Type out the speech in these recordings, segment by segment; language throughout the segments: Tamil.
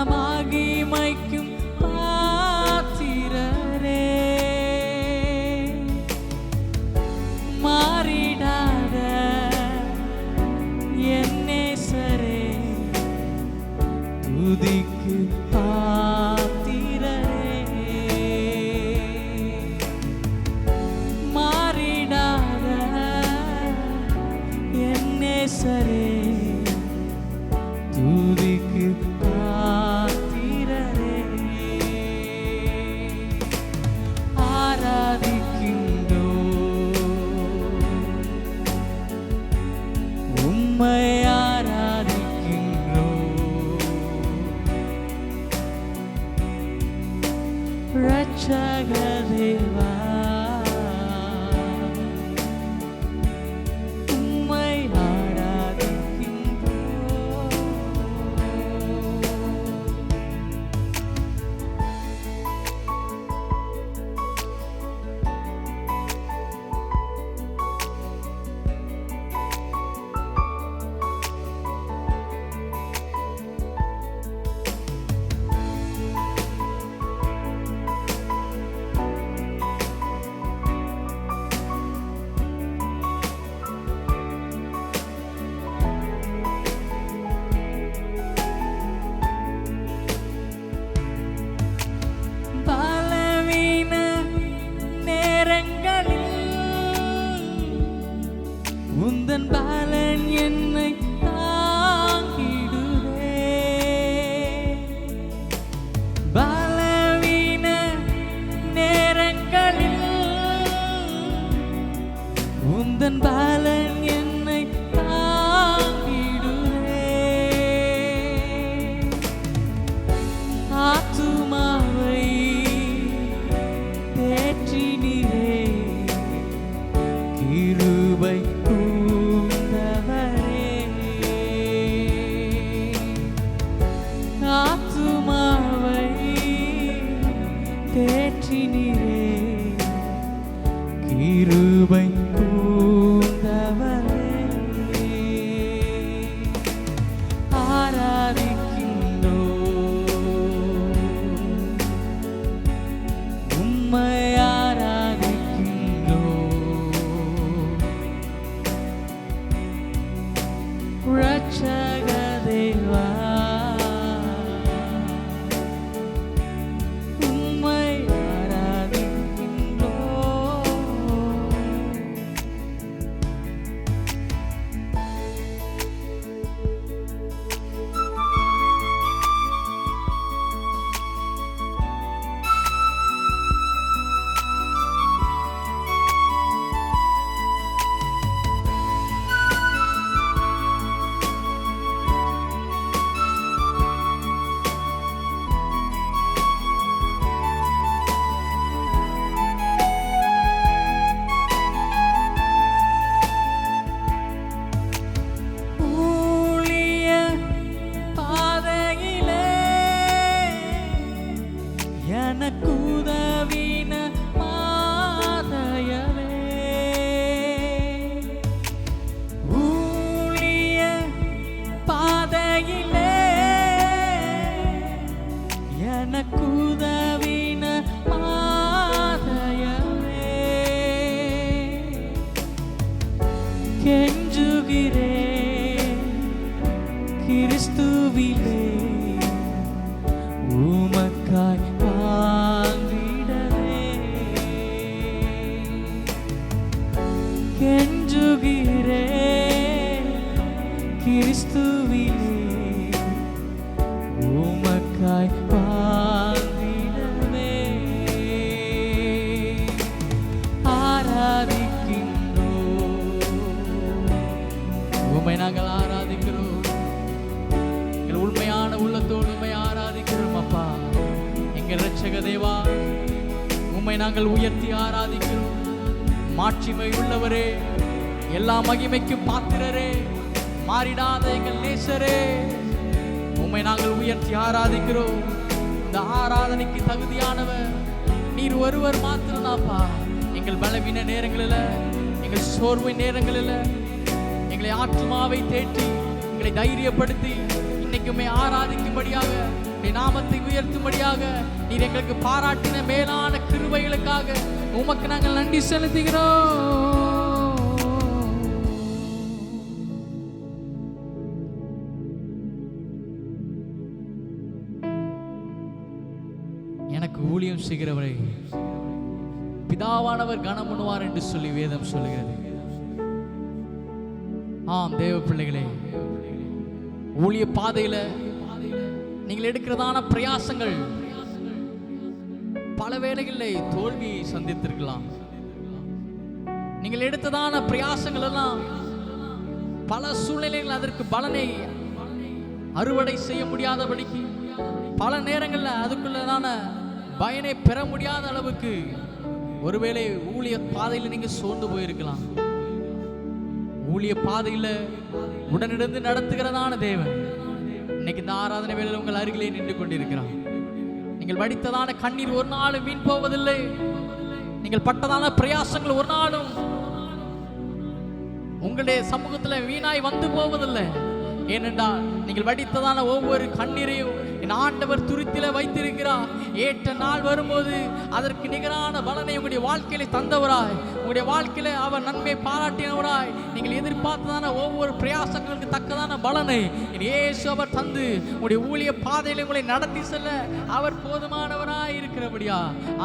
மகிமைக்கும் பாத்திரரே, மாறிடாத என் நேசரே, துதிக்கு பாத்திரரே, மாறிடாத என் நேசரே, துதிக்கு பாத்திரரே. ஆராதிக்கின்றோம், உம்மை ஆராதிக்கின்றோம், இரட்சக தேவா, உம்மை ஆராதிக்கின்றோம். பலவீன நேரங்களில் உந்தன் பலன் என்னை தாங்கிடுதே. பலவீன நேரங்களில் உந்தன் பலன் என்னை தாங்கிடுதே. ஆத்துமாவை தேற்றினீரே, கிருபை கூர்ந்தவரே. ஆத்துமாவை தேற்றினீரே, கிருபை கூர்ந்தவரே. ஆராதிக்கின்றோம், உம்மை ஆராதிக்கின்றோம், இரட்சக தேவா, உம்மை ஆராதிக்கின்றோம். ஊழிய பாதையிலே எனக்கு உதவின மாதயவே. ஊழிய பாதையிலே எனக்கு உதவின மாதயவே. கெஞ்சுகிறேன் கிறிஸ்துவிலே, உமக்காய் வாழ்ந்திடவே. கெஞ்சுகிறேன் கிறிஸ்துவிலே, உமக்காய் வாழ்ந்திடவே. ஆராதிக்கின்றோம், உம்மை நாங்கள் ஆராதிக்கிறோம். எங்கள் உண்மையான உள்ளத்தோடு உம்மை ஆராதிக்கிறோம் அப்பா. எங்கள் இரட்சக தேவா, உம்மை நாங்கள் உயர்த்தி ஆராதிக்கிறோம். மாட்சிமை உள்ளவரே, எல்லா மகிமைக்கும் பாத்திரரே, மாறிடாத எங்கள் நேசரே, உம்மை நாங்கள் உயர்த்தி ஆராதிக்கிறோம். இந்த ஆராதனைக்கு தகுதியானவர் நீர் ஒருவர் மாத்திரம்தான்ப்பா. எங்கள் பலவீன நேரங்களில், எங்கள் சோர்வு நேரங்களில் எங்களை ஆத்துமாவை தேற்றி எங்களை தைரியப்படுத்தி இன்னைக்குமே ஆராதிக்கும்படியாக உம்முடைய நாமத்தை உயர்த்தும்படியாக நீர் எங்களுக்கு பாராட்டின மேலான கிருபைகளுக்காக உமக்கு நாங்கள் நன்றி செலுத்துகிறோம். எனக்கு ஊழியம் செய்கிறவரை பிதாவானவர் கனம் பண்ணுவார் என்று சொல்லி வேதம் சொல்லுகிறது. ஆம் தேவ பிள்ளைகளே, ஊழிய பாதையில நீங்கள் எடுக்கிறதான பிரயாசங்கள் பல வேளைகளில் தோல்வியை சந்தித்திருக்கலாம். நீங்கள் எடுத்ததான பிரயாசங்கள் எல்லாம் பல சூழ்நிலைகள் அதற்கு பலனை அறுவடை செய்ய முடியாதபடிக்கு பல நேரங்களில் அதுக்குள்ளதான பயனை பெற முடியாத அளவுக்கு ஒருவேளை ஊழிய பாதையில் நீங்க சோர்ந்து போயிருக்கலாம். ஊழிய பாதையில் உடனிருந்து நடத்துகிறதான தேவன் இன்னைக்கு இந்த ஆராதனை வேளையில் உங்கள் அருகிலே நின்று கொண்டிருக்கிறார். நீங்கள் வடித்ததான கண்ணீர் ஒரு நாளும் வீண் போவதில்லை. நீங்கள் பட்டதான பிரயாசங்கள் ஒரு நாளும் உங்களுடைய சமூகத்தில் வீணாய் வந்து போவதில்லை. ஏனென்றால் நீங்கள் வடித்ததான ஒவ்வொரு கண்ணீரையும் என் ஆண்டவர் துருத்தில வைத்திருக்கிறார். ஏற்ற நாள் வரும்போது அதற்கு நிகரான பலனை உங்களுடைய வாழ்க்கையில தந்தவராய், உங்களுடைய வாழ்க்கையில அவர் நன்மை பாராட்டினவராய், நீங்கள் எதிர்பார்த்ததான ஒவ்வொரு பிரயாசங்களுக்கு தக்கதான பலனை இயேசு அவர் தந்து உங்களுடைய ஊழிய பாதையில உங்களை நடத்தி செல்ல அவர் போதுமானவராய் இருக்கிறபடியா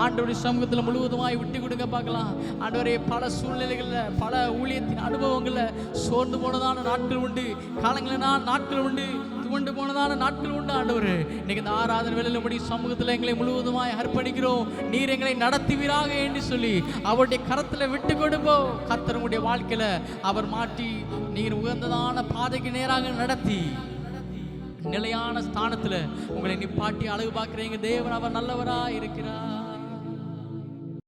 ஆண்டவருடைய சமூகத்தில் முழுவதுமாய் விட்டு கொடுங்க பார்க்கலாம். ஆண்டவரே, பல சூழ்நிலைகளில் பல ஊழியத்தின் அனுபவங்களில் சோர்ந்து போனதான நாட்கள் உண்டு, காலங்களினால் நாட்கள் உண்டு, துவண்டு போனதான நாட்கள் உண்டு. ஆண்டவரே, இன்னைக்கு இந்த ஆராதனை வேளையில உம்முடைய சமூகத்தில் எங்களை முழுவதுமாய் அர்ப்பணிக்கிறோம். நீர் எங்களை நடத்துவீராக என்று சொல்லி அவருடைய கரத்தில் விட்டு கொடுப்போம். கர்த்தர் உங்களுடைய வாழ்க்கையில அவர் மாற்றி நீர் உயர்ந்ததான பாதைக்கு நேராக நடத்தி நிலையான ஸ்தானத்துல உங்களை நிப்பாட்டி அழகு பார்க்கிறீங்க. தேவன் அவர் நல்லவராய் இருக்கிறார்.